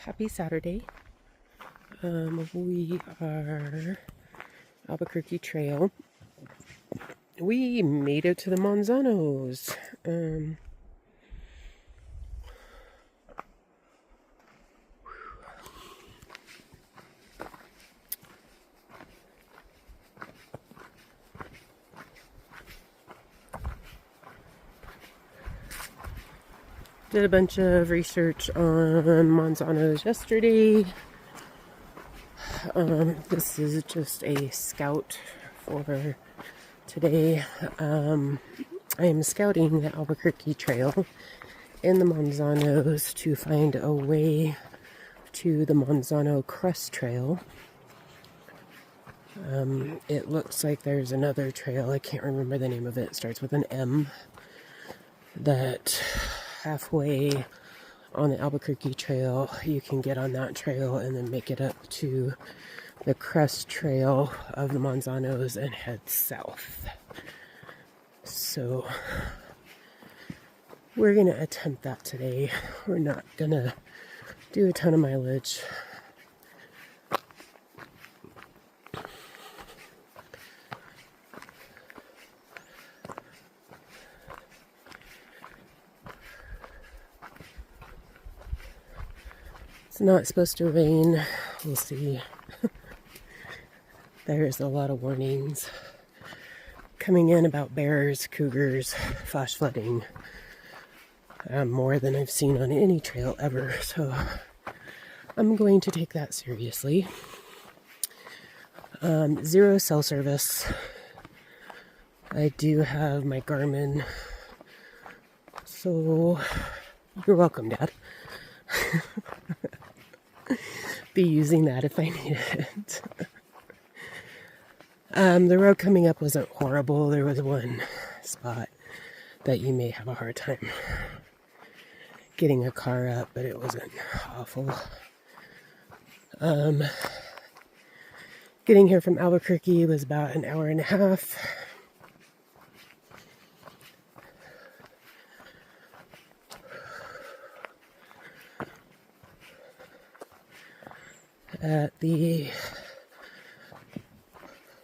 Happy Saturday. We are Albuquerque Trail. We made it to the Manzanos. Did a bunch of research on Manzanos yesterday. This is just a scout for today. I am scouting the Albuquerque Trail in the Manzanos to find a way to the Manzano Crest Trail. It looks like there's another trail, I can't remember the name of it, starts with an M, that halfway on the Albuquerque Trail you can get on that trail and then make it up to the Crest Trail of the Manzanos and head south. So we're going to attempt that today. We're not going to do a ton of mileage. It's not supposed to rain. We'll see. There's a lot of warnings coming in about bears, cougars, flash flooding. More than I've seen on any trail ever. So I'm going to take that seriously. 0 cell service. I do have my Garmin. So you're welcome, Dad. Be using that if I need it. The road coming up wasn't horrible. There was one spot that you may have a hard time getting a car up, but it wasn't awful. Getting here from Albuquerque was about an hour and a half. At the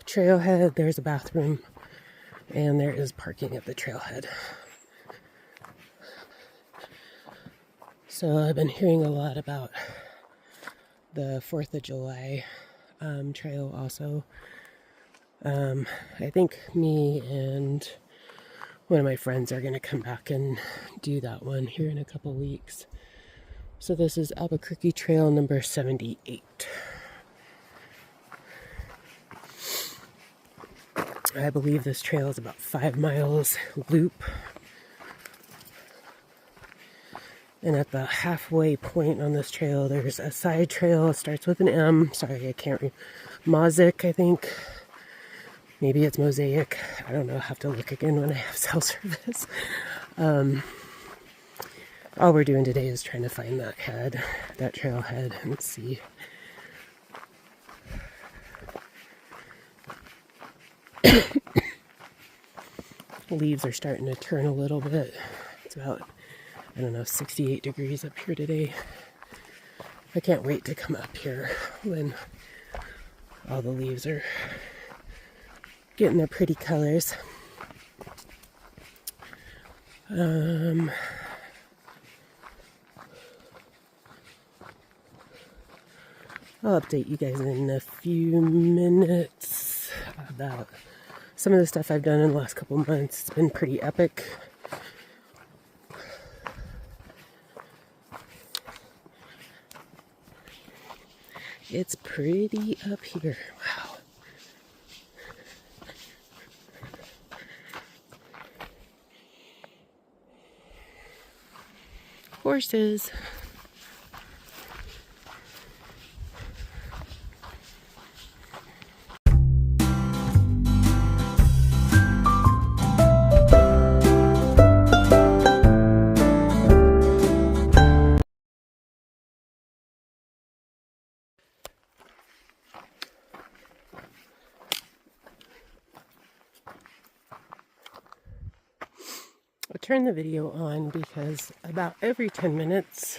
trailhead, there's a bathroom, and there is parking at the trailhead. So I've been hearing a lot about the 4th of July trail also. I think me and one of my friends are going to come back and do that one here in a couple weeks. So this is Albuquerque Trail number 78. I believe this trail is about 5 miles loop. And at the halfway point on this trail, there's a side trail. It starts with an M. Sorry, I can't read. Mosaic, I think. Maybe it's Mosaic. I don't know. I'll have to look again when I have cell service. All we're doing today is trying to find that trailhead, and see. Leaves are starting to turn a little bit. It's about, 68 degrees up here today. I can't wait to come up here when all the leaves are getting their pretty colors. I'll update you guys in a few minutes about some of the stuff I've done in the last couple months. It's been pretty epic. It's pretty up here. Wow. Horses. I'll turn the video on because about every 10 minutes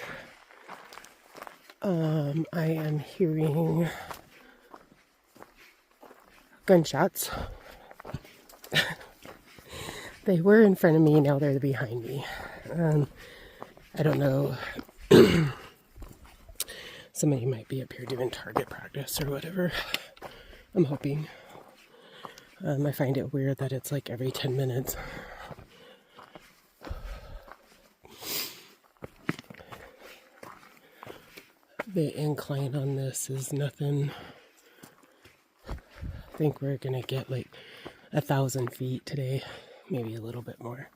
I am hearing gunshots. They were in front of me, now they're behind me. I don't know. Somebody might be up here doing target practice or whatever. I'm hoping. I find it weird that it's like every 10 minutes. The incline on this is nothing. I think we're gonna get like 1,000 feet today, maybe a little bit more.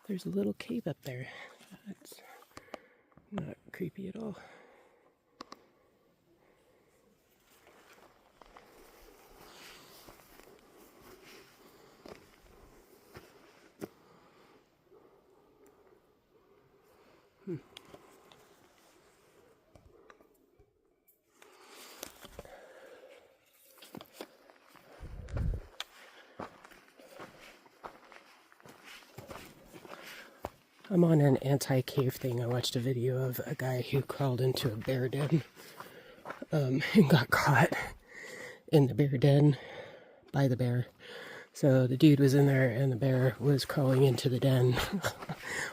There's a little cave up there. That's not creepy at all. I'm on an anti-cave thing. I watched a video of a guy who crawled into a bear den and got caught in the bear den by the bear. So the dude was in there and the bear was crawling into the den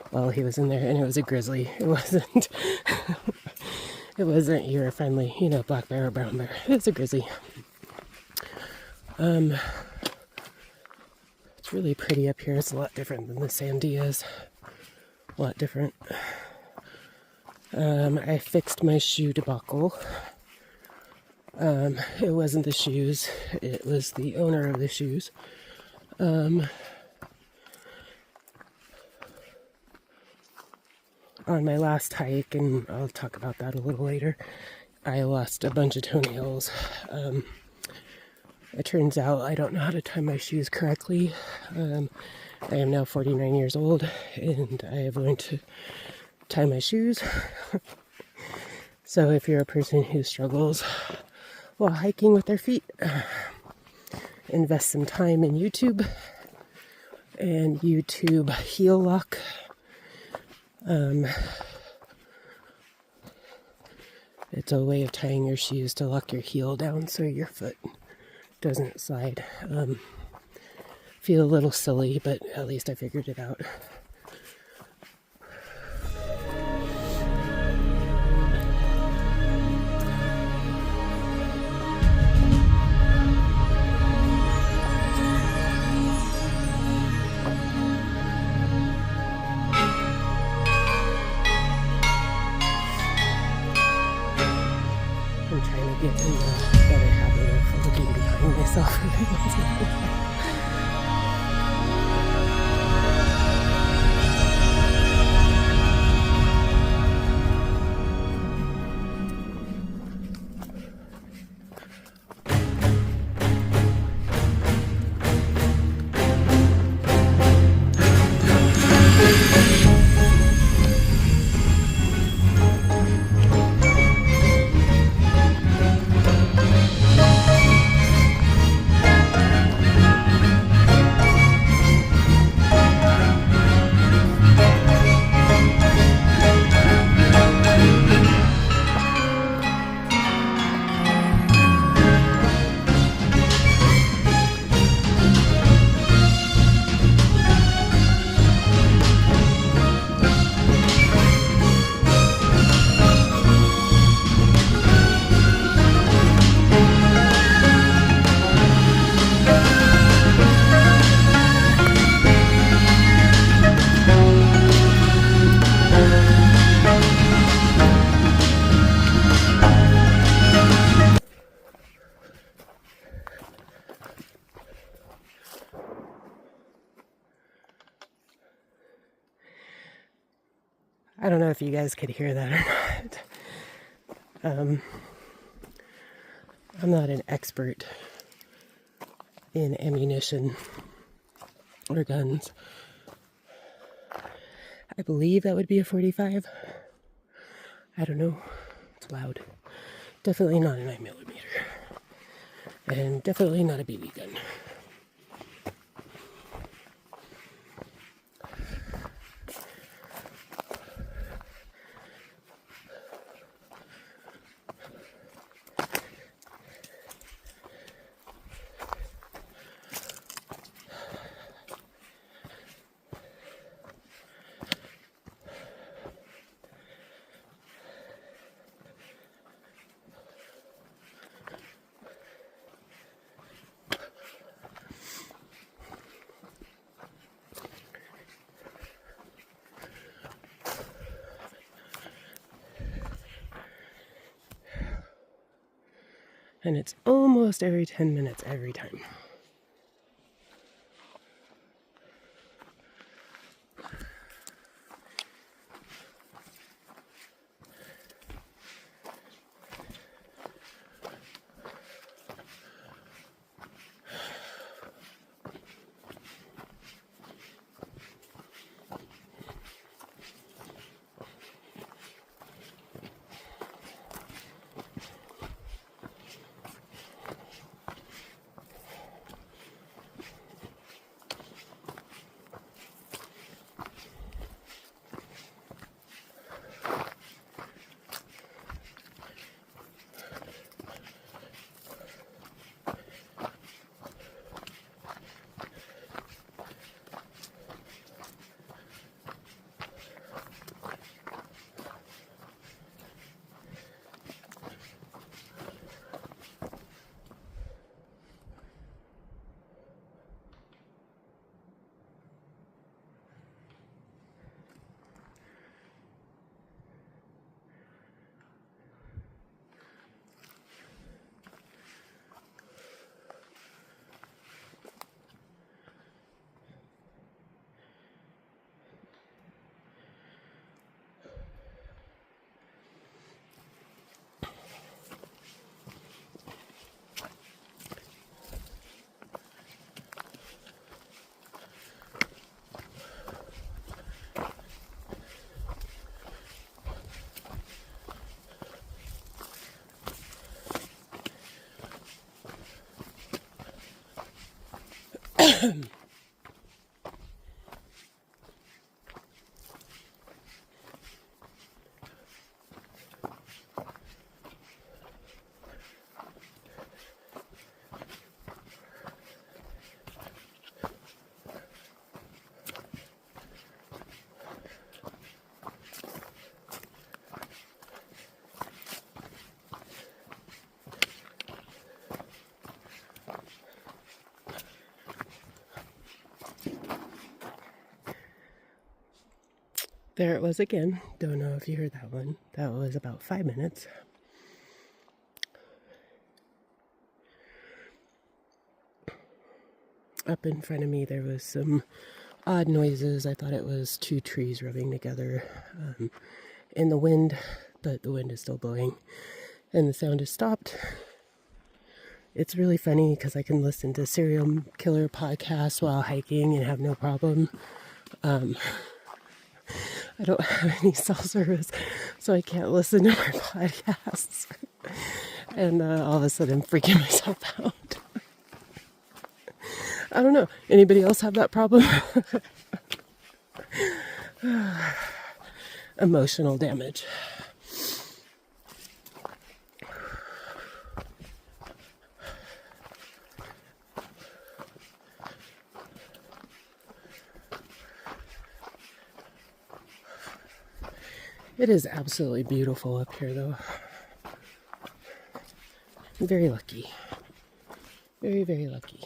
while he was in there, and it was a grizzly. It wasn't it wasn't your friendly, black bear or brown bear. It was a grizzly. It's really pretty up here. It's a lot different than the Sandias. A lot different. I fixed my shoe debacle. It wasn't the shoes, it was the owner of the shoes. On my last hike, and I'll talk about that a little later, I lost a bunch of toenails. It turns out I don't know how to tie my shoes correctly. I am now 49 years old, and I have learned to tie my shoes. So if you're a person who struggles while hiking with their feet, invest some time in YouTube and YouTube heel lock. It's a way of tying your shoes to lock your heel down so your foot doesn't slide. Feel a little silly, but at least I figured it out. I'm trying to get in the better habit of looking behind myself every once in a while. I don't know if you guys could hear that or not. I'm not an expert in ammunition or guns. I believe that would be a .45. I don't know. It's loud. Definitely not a 9mm. And definitely not a BB gun. And it's almost every 10 minutes every time. There it was again. Don't know if you heard that one. That was about 5 minutes. Up in front of me, there was some odd noises. I thought it was two trees rubbing together in the wind, but the wind is still blowing and the sound has stopped. It's really funny because I can listen to serial killer podcasts while hiking and have no problem. I don't have any cell service, so I can't listen to my podcasts. And all of a sudden I'm freaking myself out. I don't know. Anybody else have that problem? Emotional damage. It is absolutely beautiful up here, though. I'm very lucky. Very, very lucky.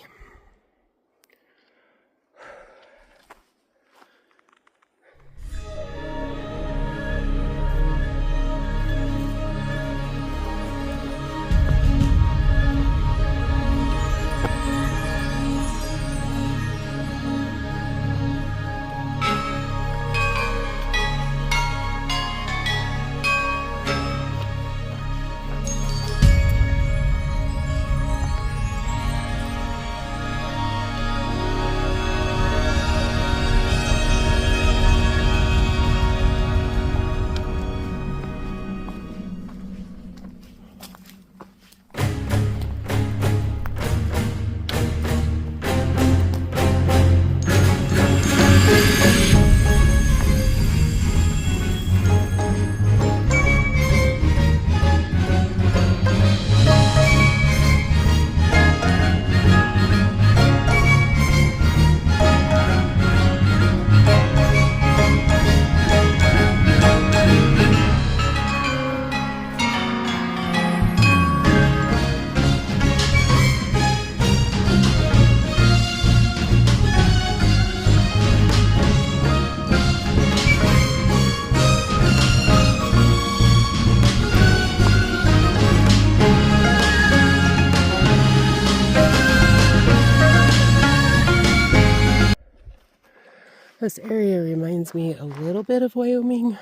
This area reminds me a little bit of Wyoming.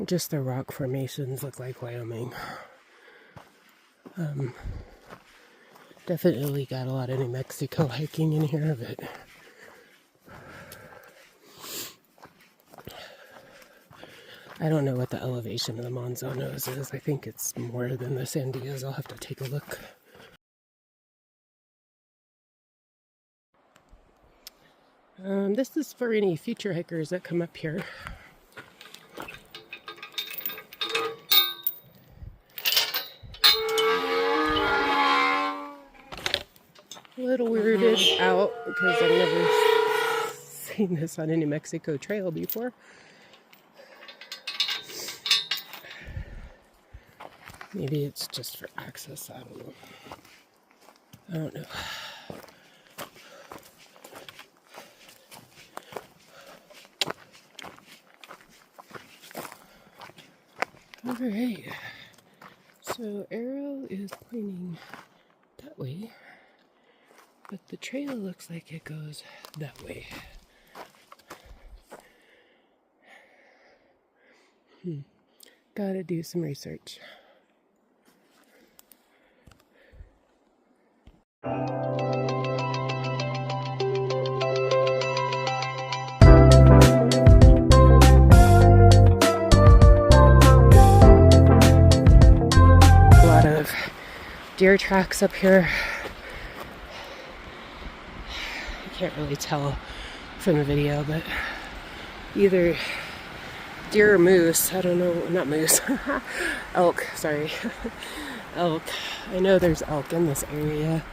Just the rock formations look like Wyoming. Definitely got a lot of New Mexico hiking in here, but I don't know what the elevation of the Manzanos is. I think it's more than the Sandias. I'll have to take a look. This is for any future hikers that come up here. A little weirded out because I've never seen this on a New Mexico trail before. Maybe it's just for access. I don't know. Alright, so arrow is pointing that way, but the trail looks like it goes that way. Gotta do some research. Deer tracks up here. You can't really tell from the video, but either deer or moose. I don't know, not moose. Elk, sorry. Elk. I know there's elk in this area.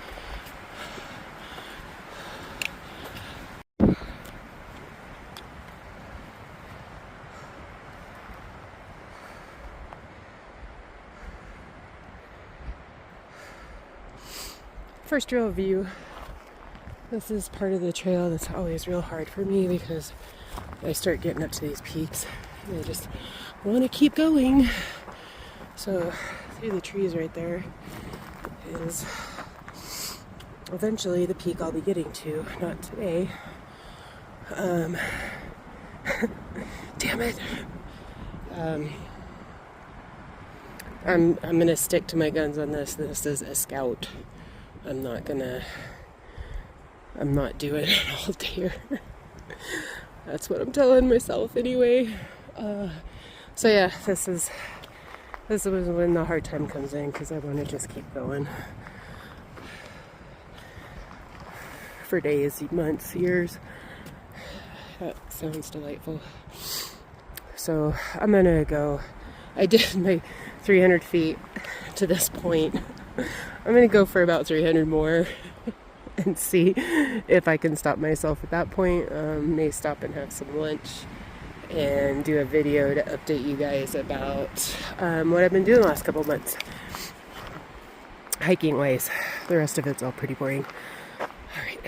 First real view. This is part of the trail that's always real hard for me because I start getting up to these peaks and I just want to keep going. So through the trees right there is eventually the peak I'll be getting to. Not today. Damn it. I'm gonna stick to my guns on this. This is a scout. I'm not doing it all day. That's what I'm telling myself anyway. So yeah, this is when the hard time comes in because I want to just keep going for days, months, years. That sounds delightful. So I'm gonna go. I did my 300 feet to this point. I'm going to go for about 300 more and see if I can stop myself at that point. May stop and have some lunch and do a video to update you guys about what I've been doing the last couple months. Hiking wise. The rest of it's all pretty boring. All right.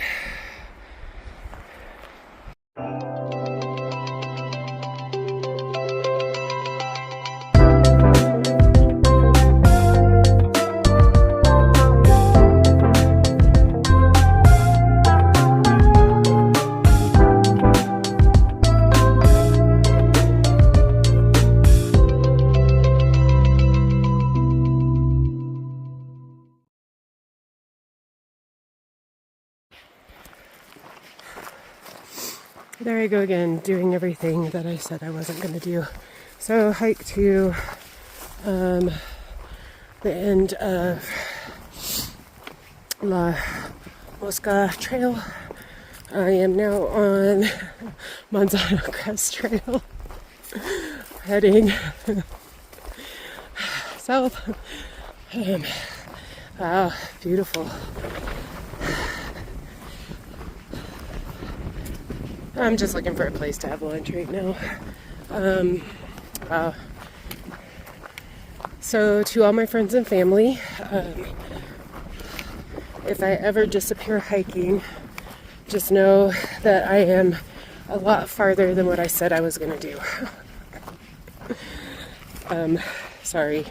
There I go again, doing everything that I said I wasn't going to do. So hike to the end of La Mosca Trail. I am now on Manzano Crest Trail, heading south. Wow, beautiful. I'm just looking for a place to have lunch right now. So to all my friends and family, if I ever disappear hiking, just know that I am a lot farther than what I said I was going to do. Sorry.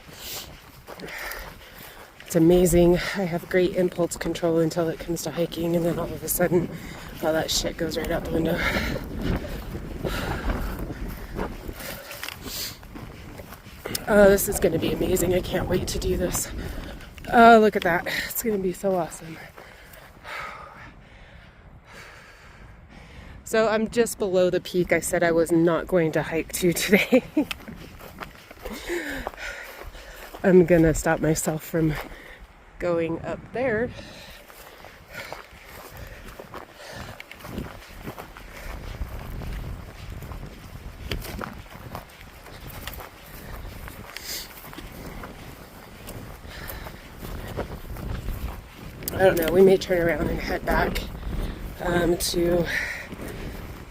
It's amazing. I have great impulse control until it comes to hiking, and then all of a sudden, all that shit goes right out the window. Oh, this is going to be amazing. I can't wait to do this. Oh, look at that. It's going to be so awesome. So I'm just below the peak I said I was not going to hike to today. I'm going to stop myself from going up there. I don't know, we may turn around and head back to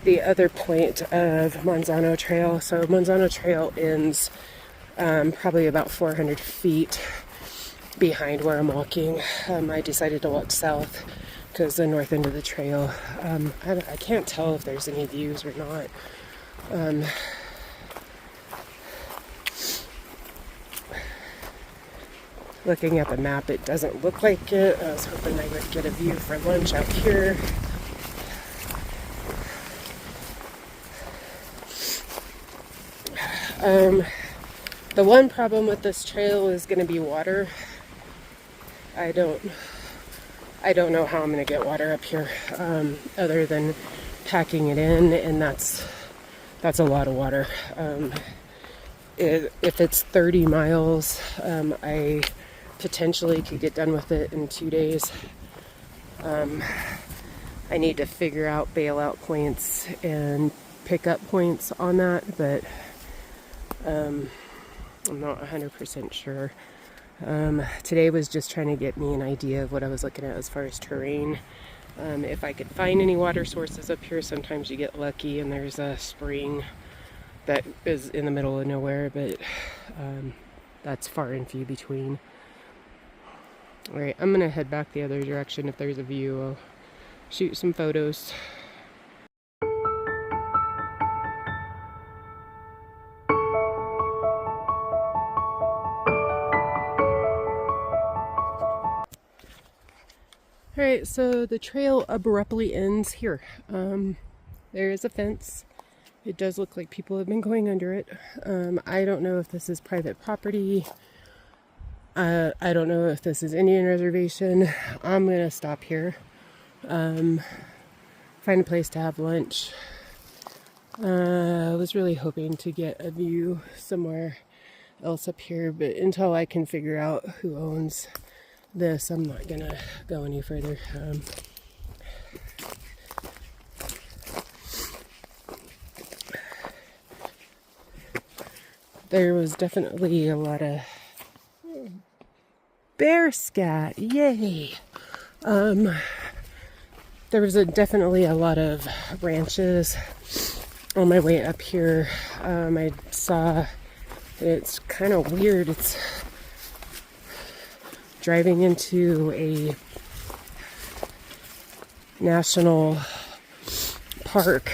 the other point of Manzano Trail. So Manzano Trail ends probably about 400 feet behind where I'm walking. I decided to walk south because the north end of the trail, I can't tell if there's any views or not. Looking at the map, it doesn't look like it. I was hoping I would get a view for lunch out here. The one problem with this trail is going to be water. I don't know how I'm going to get water up here, other than packing it in, and that's a lot of water. If it's 30 miles, I potentially could get done with it in 2 days. I need to figure out bailout points and pickup points on that, but I'm not 100% sure. Today was just trying to get me an idea of what I was looking at as far as terrain. If I could find any water sources up here, sometimes you get lucky and there's a spring that is in the middle of nowhere, but that's far and few between. Alright, I'm gonna head back the other direction. If there's a view, I'll shoot some photos. Alright, so the trail abruptly ends here. There is a fence. It does look like people have been going under it. I don't know if this is private property. I don't know if this is Indian reservation. I'm gonna stop here. Find a place to have lunch. I was really hoping to get a view somewhere else up here, but until I can figure out who owns this, I'm not gonna go any further. There was definitely a lot of bear scat, yay! There was definitely a lot of ranches on my way up here. I saw, it's kind of weird, it's driving into a national park.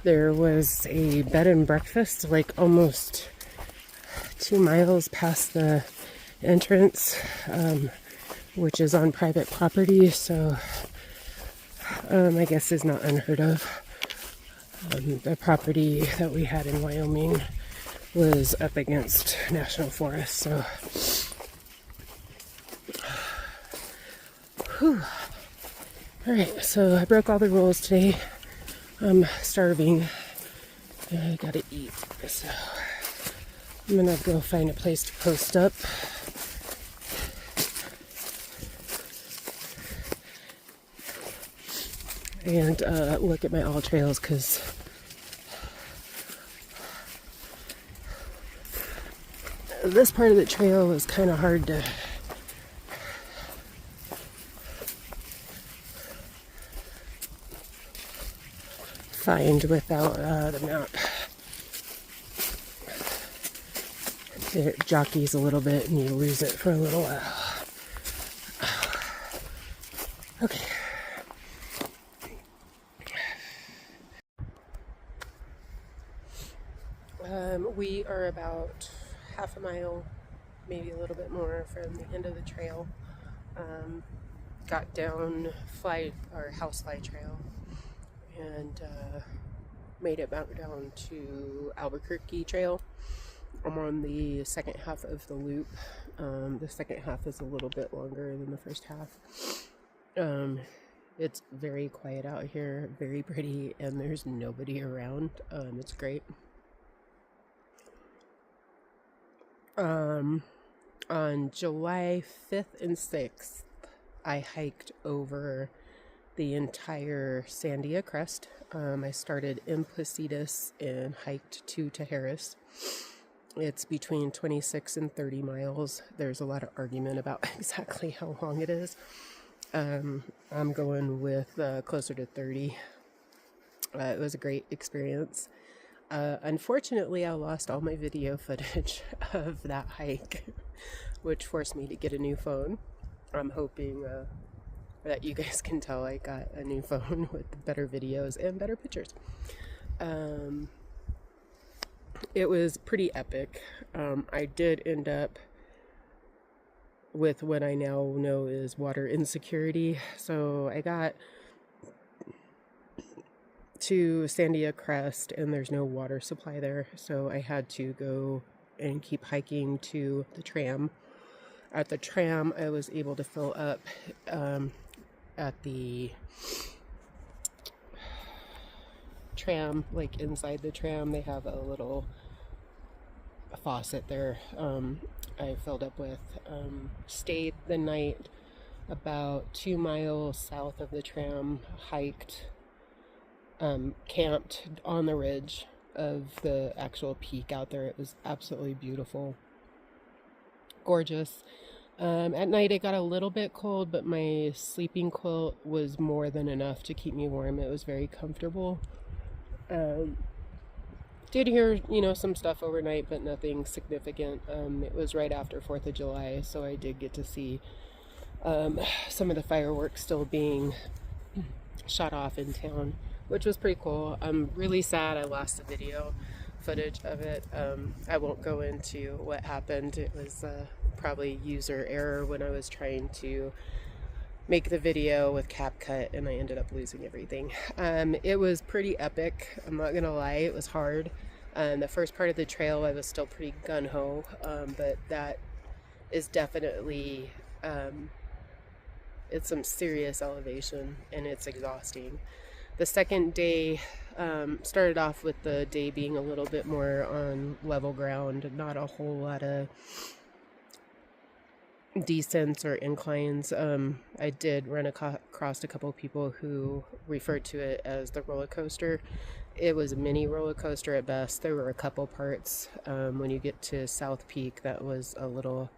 There was a bed and breakfast like almost 2 miles past the entrance, which is on private property, so I guess is not unheard of. The property that we had in Wyoming was up against National Forest, so whew. All right, so I broke all the rules today. I'm starving. I gotta eat, so I'm gonna go find a place to post up. And look at my all trails, because this part of the trail is kind of hard to find without the map. It jockeys a little bit and you lose it for a little while. Okay. We are about half a mile, maybe a little bit more from the end of the trail. Got down Housefly Trail and made it back down to Albuquerque Trail. I'm on the second half of the loop. The second half is a little bit longer than the first half. It's very quiet out here, very pretty, and there's nobody around. It's great. On July 5th and 6th, I hiked over the entire Sandia Crest. I started in Placitas and hiked to Tijeras. It's between 26 and 30 miles. There's a lot of argument about exactly how long it is. I'm going with closer to 30. It was a great experience. Unfortunately, I lost all my video footage of that hike, which forced me to get a new phone. I'm hoping that you guys can tell I got a new phone with better videos and better pictures. It was pretty epic. I did end up with what I now know is water insecurity. So I got to Sandia Crest and there's no water supply there. So I had to go and keep hiking to the tram. At the tram, I was able to fill up at the tram, like inside the tram, they have a little faucet there. I filled up with, stayed the night about 2 miles south of the tram, hiked, camped on the ridge of the actual peak out there. It was absolutely beautiful, gorgeous. At night it got a little bit cold, but my sleeping quilt was more than enough to keep me warm. It was very comfortable. Did hear, some stuff overnight, but nothing significant. It was right after 4th of July, so I did get to see some of the fireworks still being shot off in town, which was pretty cool. I'm really sad I lost the video footage of it. I won't go into what happened. It was probably user error when I was trying to make the video with CapCut, and I ended up losing everything. It was pretty epic. I'm not gonna lie, it was hard. The first part of the trail I was still pretty gung-ho, but that is definitely it's some serious elevation and it's exhausting. The second day started off with the day being a little bit more on level ground, not a whole lot of descents or inclines. I did run across a couple of people who referred to it as the roller coaster. It was a mini roller coaster at best. There were a couple parts when you get to South Peak that was a little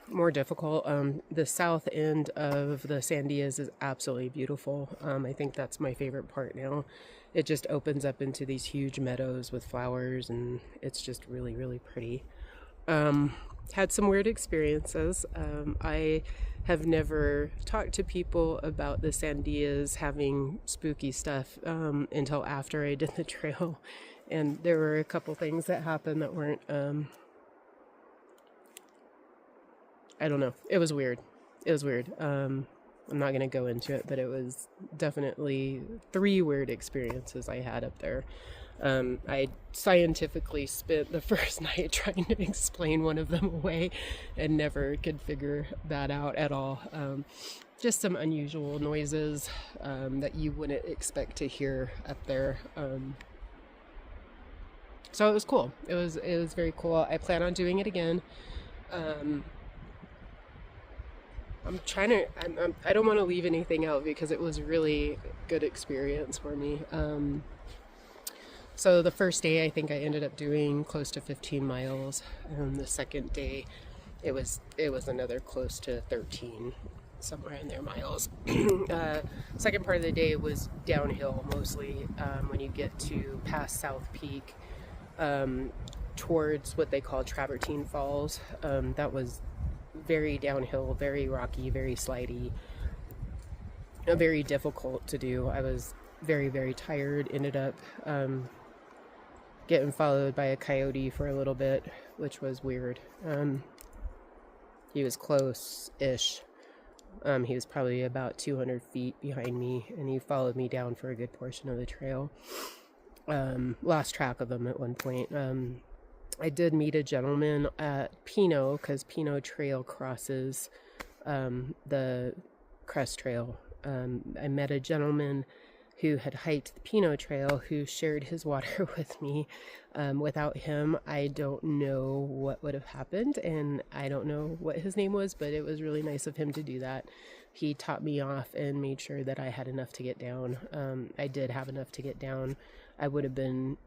more difficult. The south end of the Sandias is absolutely beautiful. I think that's my favorite part now. It just opens up into these huge meadows with flowers, and it's just really, really pretty. Had some weird experiences. I have never talked to people about the Sandias having spooky stuff until after I did the trail, and there were a couple things that happened that weren't I don't know. It was weird. I'm not going to go into it, but it was definitely 3 weird experiences I had up there. I scientifically spent the first night trying to explain one of them away and never could figure that out at all. Just some unusual noises that you wouldn't expect to hear up there. So it was cool. It was very cool. I plan on doing it again. I don't want to leave anything out because it was a really good experience for me. So the first day, I think I ended up doing close to 15 miles. The second day, it was another close to 13, somewhere in there, miles. Second part of the day was downhill mostly. When you get to past South Peak, towards what they call Travertine Falls, that was very downhill, very rocky, very slidey, very difficult to do. I was very, very tired. Ended up getting followed by a coyote for a little bit, which was weird. He was close-ish. He was probably about 200 feet behind me, and he followed me down for a good portion of the trail. Lost track of him at one point. I did meet a gentleman at Pinot, because Pinot Trail crosses the Crest Trail. I met a gentleman who had hiked the Pinot Trail who shared his water with me. Without him, I don't know what would have happened, and I don't know what his name was, but it was really nice of him to do that. He topped me off and made sure that I had enough to get down. I did have enough to get down. I would have been,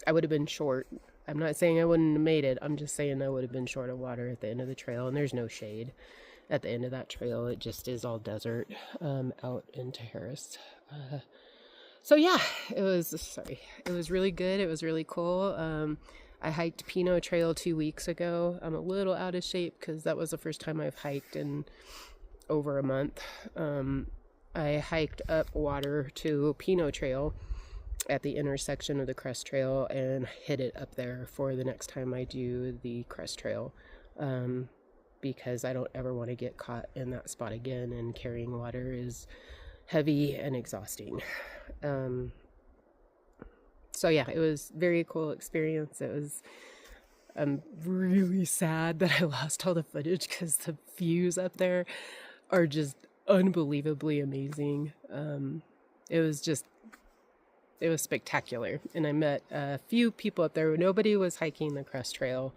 I would have been short. I'm not saying I wouldn't have made it. I'm just saying I would have been short of water at the end of the trail, and there's no shade at the end of that trail. It just is all desert out into Harris. So yeah, it was really good. It was really cool. I hiked Pinot Trail 2 weeks ago. I'm a little out of shape because that was the first time I've hiked in over a month. I hiked up water to Pinot Trail at the intersection of the Crest Trail and hit it up there for the next time I do the Crest Trail, because I don't ever want to get caught in that spot again, and carrying water is heavy and exhausting. So yeah, it was a very cool experience. I'm really sad that I lost all the footage because the views up there are just unbelievably amazing. It was spectacular. And I met a few people up there. Nobody was hiking the Crest Trail.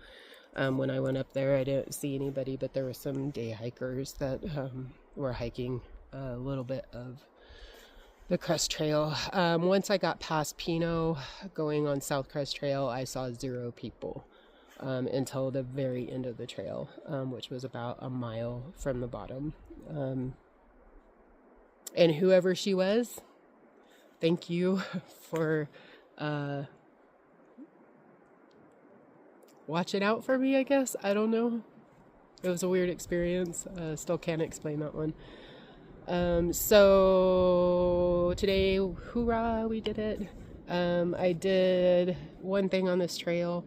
When I went up there, I didn't see anybody, but there were some day hikers that were hiking a little bit of the Crest Trail. Once I got past Pinot, going on South Crest Trail, I saw 0 people until the very end of the trail, which was about a mile from the bottom. And whoever she was, thank you for watching out for me, I guess. I don't know. It was a weird experience. Still can't explain that one. So today, hoorah, we did it. I did one thing on this trail.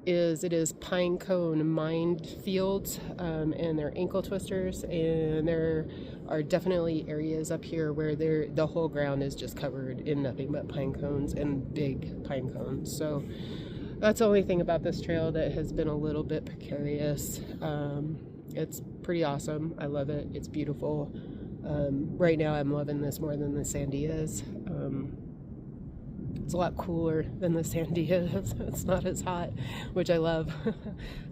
It is pine cone mined fields, and they're ankle twisters, and there are definitely areas up here where the whole ground is just covered in nothing but pine cones, and big pine cones. So that's the only thing about this trail that has been a little bit precarious. It's pretty awesome. I love it. It's beautiful. Right now I'm loving this more than the Sandias. It's a lot cooler than the Sandias. It's not as hot, which I love.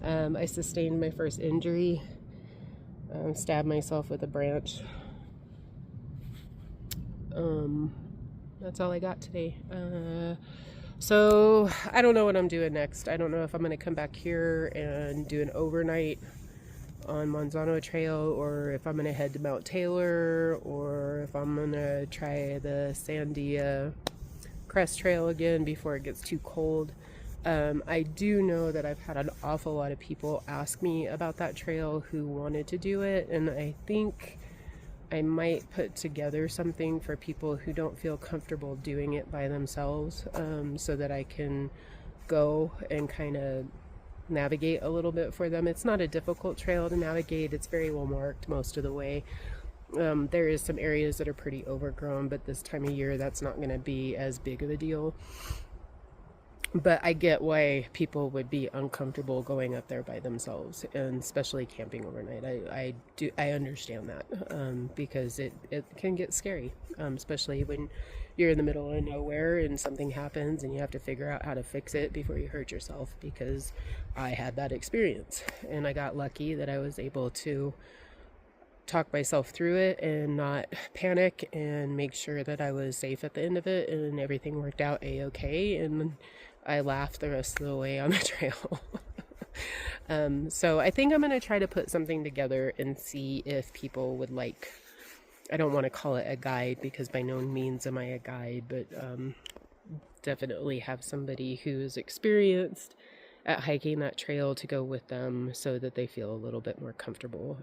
I sustained my first injury. Stabbed myself with a branch. That's all I got today. So I don't know what I'm doing next. I don't know if I'm going to come back here and do an overnight on Manzano Trail, or if I'm going to head to Mount Taylor, or if I'm going to try the Sandia Crest Trail again before it gets too cold. I do know that I've had an awful lot of people ask me about that trail who wanted to do it, and I think I might put together something for people who don't feel comfortable doing it by themselves, so that I can go and kind of navigate a little bit for them. It's not a difficult trail to navigate. It's very well marked most of the way. There is some areas that are pretty overgrown, but this time of year that's not going to be as big of a deal. But I get why people would be uncomfortable going up there by themselves, and especially camping overnight. I understand that, because it can get scary, especially when you're in the middle of nowhere and something happens and you have to figure out how to fix it before you hurt yourself, because I had that experience, and I got lucky that I was able to talk myself through it and not panic and make sure that I was safe at the end of it, and everything worked out a-okay, and I laughed the rest of the way on the trail. So I think I'm going to try to put something together and see if people would like, I don't want to call it a guide because by no means am I a guide, but definitely have somebody who's experienced at hiking that trail to go with them so that they feel a little bit more comfortable.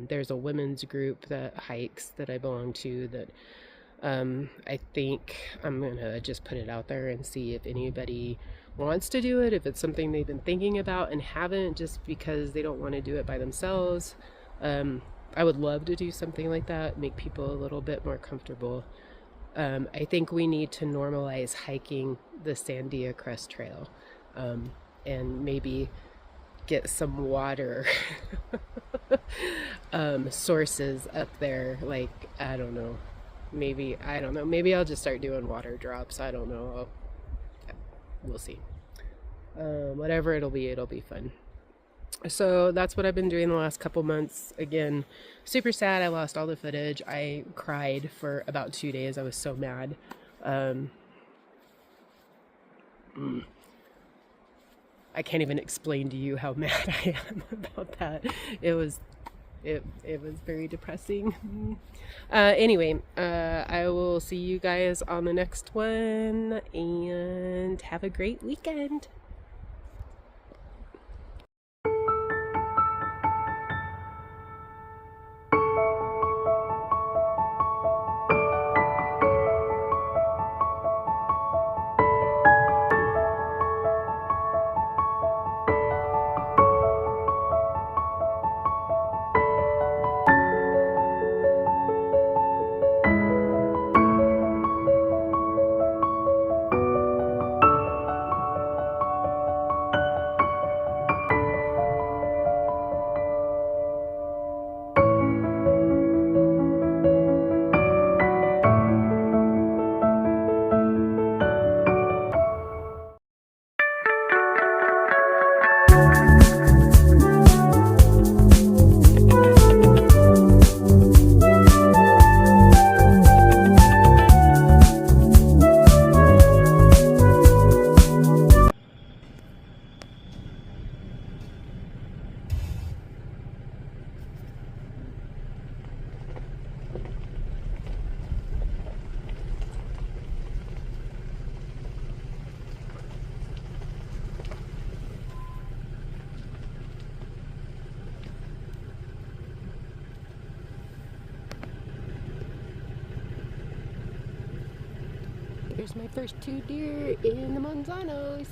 There's a women's group that hikes that I belong to that I think I'm gonna just put it out there and see if anybody wants to do it, if it's something they've been thinking about and haven't, just because they don't want to do it by themselves. I would love to do something like that, make people a little bit more comfortable. I think we need to normalize hiking the Sandia Crest Trail, and maybe get some water sources up there. Like, I don't know. Maybe I'll just start doing water drops. I don't know. We'll see. Whatever it'll be fun. So that's what I've been doing the last couple months. Again, super sad. I lost all the footage. I cried for about 2 days. I was so mad. I can't even explain to you how mad I am about that. It was very depressing. Anyway, I will see you guys on the next one, and have a great weekend. There's my first 2 deer in the Manzanos.